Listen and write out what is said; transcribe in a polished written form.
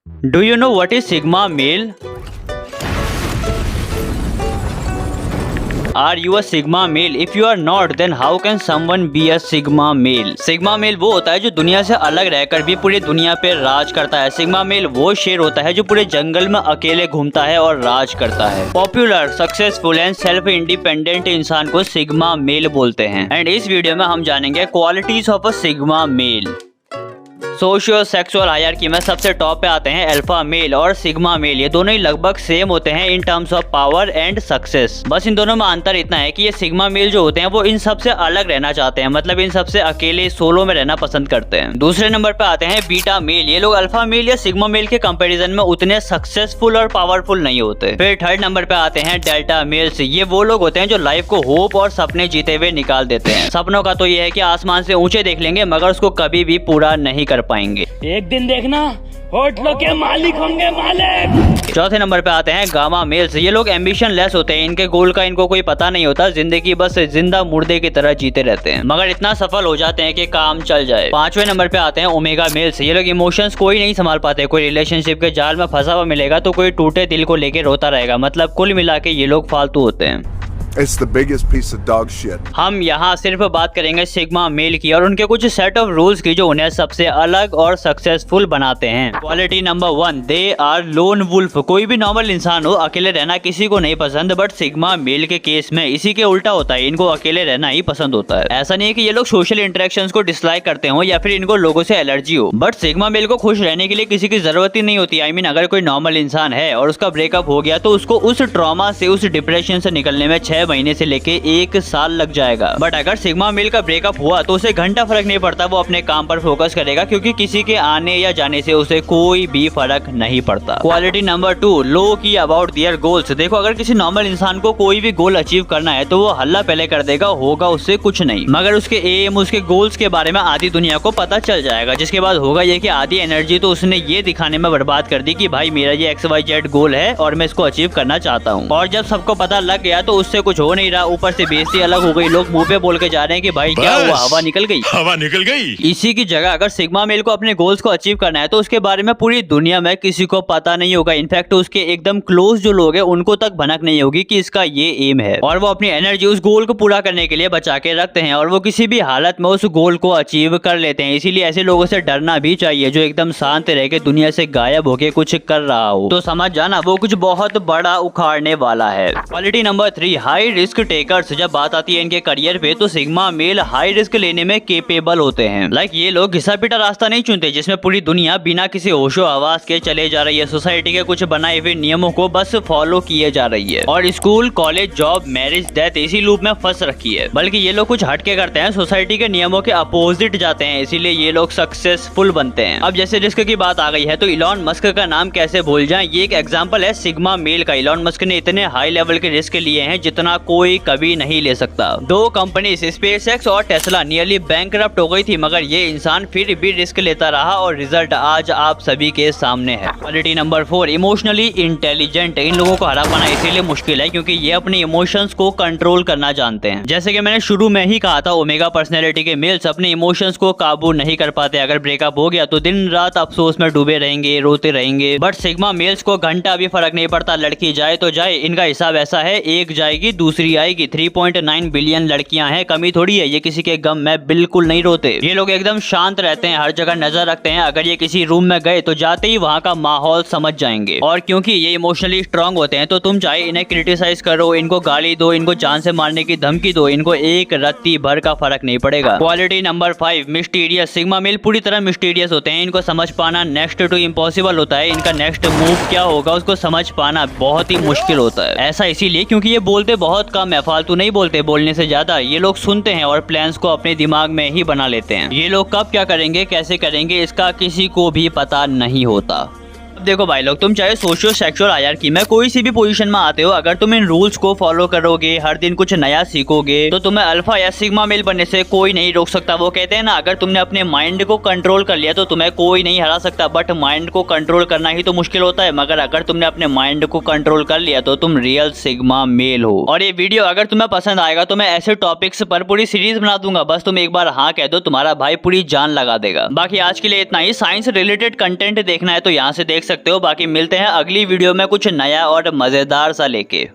Do you know what is sigma male? Are you a sigma male? If you are not, then how can someone be a sigma male? Sigma male वो होता है जो दुनिया से अलग रहकर भी पूरी दुनिया पे राज करता है। सिग्मा मेल वो शेर होता है जो पूरे जंगल में अकेले घूमता है और राज करता है। Popular, successful and self independent इंसान को सिग्मा मेल बोलते हैं। एंड इस वीडियो में हम जानेंगे qualities of a sigma male. Socio sexual hierarchy में सबसे टॉप पे आते हैं अल्फा मेल और सिग्मा मेल। ये दोनों ही लगभग सेम होते हैं in terms of power and success. बस इन दोनों में अंतर इतना है कि ये सिग्मा मेल जो होते हैं वो इन सबसे अलग रहना चाहते हैं, मतलब इन सबसे अकेले सोलो में रहना पसंद करते हैं। दूसरे नंबर पे आते हैं बीटा मेल। ये लोग अल्फा मेल या सिग्मा मेल के कंपैरिजन में उतने सक्सेसफुल और पावरफुल नहीं होते। फिर थर्ड नंबर पे आते हैं डेल्टा मेल्स। ये वो लोग होते हैं जो लाइफ को होप और सपने जीते हुए निकाल देते हैं। सपनों का तो ये है कि आसमान से ऊंचे देख लेंगे मगर उसको कभी भी पूरा नहीं कर पाएंगे। एक दिन देखना होटलों के मालिक होंगे मालिक। चौथे नंबर पे आते हैं गामा मेल्स। ये लोग एम्बिशन लेस होते हैं, इनके गोल का इनको कोई पता नहीं होता, जिंदगी बस जिंदा मुर्दे की तरह जीते रहते हैं मगर इतना सफल हो जाते हैं कि काम चल जाए। पांचवें नंबर पे आते हैं ओमेगा मेल्स। ये लोग इमोशंस कोई नहीं संभाल पाते। कोई रिलेशनशिप के जाल में फंसा हुआ मिलेगा तो कोई टूटे दिल को लेके रोता रहेगा, मतलब कुल मिला के ये लोग फालतू होते हैं। It's the biggest piece of dog shit. हम यहाँ सिर्फ बात करेंगे सिग्मा मेल की और उनके कुछ सेट ऑफ रूल्स की जो उन्हें सबसे अलग और सक्सेसफुल बनाते हैं। Quality number 1, they are lone wolf. कोई भी नॉर्मल इंसान हो, अकेले रहना किसी को नहीं पसंद, बट सिग्मा मेल के केस में इसी के उल्टा होता है, इनको अकेले रहना ही पसंद होता है। ऐसा नहीं है कि ये लोग सोशल इंटरेक्शंस को डिसलाइक करते हो या फिर इनको लोगों से एलर्जी हो, बट सिग्मा मेल को खुश रहने के लिए किसी की जरूरत ही नहीं होती। I mean, अगर कोई नॉर्मल इंसान है और उसका ब्रेकअप हो गया तो उसको उस ट्रॉमा से, उस डिप्रेशन से निकलने में 6 महीने से लेके 1 साल लग जाएगा। बट अगर सिग्मा मेल का ब्रेकअप हुआ तो उसे घंटा फर्क नहीं पड़ता, वो अपने काम पर फोकस करेगा क्योंकि किसी के आने या जाने से उसे कोई भी फर्क नहीं पड़ता। क्वालिटी नंबर 2, लो की अबाउट देयर गोल्स। देखो, अगर किसी नॉर्मल इंसान को कोई भी गोल अचीव करना है तो वो हल्ला पहले कर देगा, होगा उससे कुछ नहीं, मगर उसके एम, उसके गोल्स के बारे में आधी दुनिया को पता चल जाएगा, जिसके बाद होगा ये कि आधी एनर्जी तो उसने ये दिखाने में बर्बाद कर दी कि भाई मेरा ये XYZ गोल है और मैं इसको अचीव करना चाहता हूँ। और जब सबको पता लग गया तो उससे कुछ हो नहीं रहा, ऊपर से बेइज्जती अलग हो गई। लोग मुंह पे बोल के जा रहे हैं कि भाई क्या हुआ, हवा निकल गई। हवा निकल गई। इसी की जगह अगर सिग्मा मेल को अपने गोल्स को अचीव करना है तो उसके बारे में पूरी दुनिया में किसी को पता नहीं होगा। इनफैक्ट उसके एकदम क्लोज जो लोग हैं उनको तक भनक नहीं होगी कि इसका ये एम है, और वो अपनी एनर्जी उस गोल को पूरा करने के लिए बचा के रखते हैं और वो किसी भी हालत में उस गोल को अचीव कर लेते हैं। इसीलिए ऐसे लोगों से डरना भी चाहिए जो एकदम शांत रह के दुनिया से गायब होके कुछ कर रहा हो तो समझ जाना वो कुछ बहुत बड़ा उखाड़ने वाला है। Quality number 3, high risk takers. जब बात आती है इनके करियर पे तो सिग्मा मेल हाई रिस्क लेने में केपेबल होते हैं। लाइक ये लोग घिसा पिटा रास्ता नहीं चुनते जिसमें पूरी दुनिया बिना किसी होशो आवाज के चले जा रही है। सोसाइटी के कुछ बनाए हुए नियमों को बस फॉलो किए जा रही है और school, college, job, marriage, death इसी लूप में फंस रखी है। बल्कि ये लोग कुछ हटके करते हैं, सोसाइटी के नियमों के अपोजिट जाते हैं, इसीलिए ये लोग सक्सेसफुल बनते हैं। अब जैसे रिस्क की बात आ गई है तो इलॉन मस्क का नाम कैसे भूल जाएं, ये एक एग्जांपल है सिग्मा मेल का। इलॉन मस्क ने इतने हाई लेवल के रिस्क लिए हैं जितना कोई कभी नहीं ले सकता। 2 कंपनीज स्पेसएक्स और टेस्ला नियरली बैंकरप्ट हो गई थी मगर ये इंसान फिर भी रिस्क लेता रहा और रिजल्ट आज आप सभी के सामने है। Quality number 4, emotionally intelligent. इन लोगों को हरा पाना इसीलिए मुश्किल है क्योंकि ये अपने इमोशंस को कंट्रोल करना जानते हैं। जैसे कि मैंने शुरू में ही कहा था, ओमेगा पर्सनैलिटी के मेल्स अपने इमोशंस को काबू नहीं कर पाते। अगर ब्रेकअप हो गया तो दिन रात अफसोस में डूबे रहेंगे, रोते रहेंगे। बट सिग्मा मेल्स को घंटा भी फर्क नहीं पड़ता, लड़की जाए तो जाए। इनका हिसाब ऐसा है, एक जाएगी दूसरी आएगी। 3.9 बिलियन लड़कियां हैं, कमी थोड़ी है। ये किसी के गम में बिल्कुल नहीं रोते। ये लोग एकदम शांत रहते हैं, हर जगह नजर रखते हैं। अगर ये किसी रूम में गए तो जाते ही वहाँ का माहौल समझ जाएंगे। और क्योंकि ये इमोशनली स्ट्रांग होते हैं तो तुम चाहे इन्हें क्रिटिसाइज करो, इनको गाली दो, इनको जान से मारने की धमकी दो, इनको एक रत्ती भर का फर्क नहीं पड़ेगा। Quality number 5, mysterious. Sigma male पूरी तरह मिस्टीरियस होते हैं। इनको समझ पाना नेक्स्ट टू इम्पॉसिबल होता है। इनका नेक्स्ट मूव क्या होगा उसको समझ पाना बहुत ही मुश्किल होता है। ऐसा इसीलिए क्योंकि ये बोलते बहुत कम है, फालतू नहीं बोलते, बोलने से ज्यादा ये लोग सुनते हैं और प्लान्स को अपने दिमाग में ही बना लेते हैं। ये लोग कब क्या करेंगे, कैसे करेंगे, इसका किसी को भी पता नहीं होता। अब देखो भाई लोग, तुम चाहे सोशियो सेक्सुअल हायरार्की में कोई सी भी पोजीशन में आते हो, अगर तुम इन रूल्स को फॉलो करोगे, हर दिन कुछ नया सीखोगे, तो तुम्हें अल्फा या सिग्मा मेल बनने से कोई नहीं रोक सकता। वो कहते हैं ना, अगर तुमने अपने माइंड को कंट्रोल कर लिया तो तुम्हें कोई नहीं हरा सकता। बट माइंड को कंट्रोल करना ही तो मुश्किल होता है, मगर अगर तुमने अपने माइंड को कंट्रोल कर लिया तो तुम रियल सिग्मा मेल हो। और ये वीडियो अगर तुम्हें पसंद आएगा तो मैं ऐसे टॉपिक्स पर पूरी सीरीज बना दूंगा। बस तुम एक बार हाँ कह दो, तुम्हारा भाई पूरी जान लगा देगा। बाकी आज के लिए इतना ही। साइंस रिलेटेड कंटेंट देखना है तो यहाँ से देख सकते हो। बाकी मिलते हैं अगली वीडियो में कुछ नया और मजेदार सा लेके।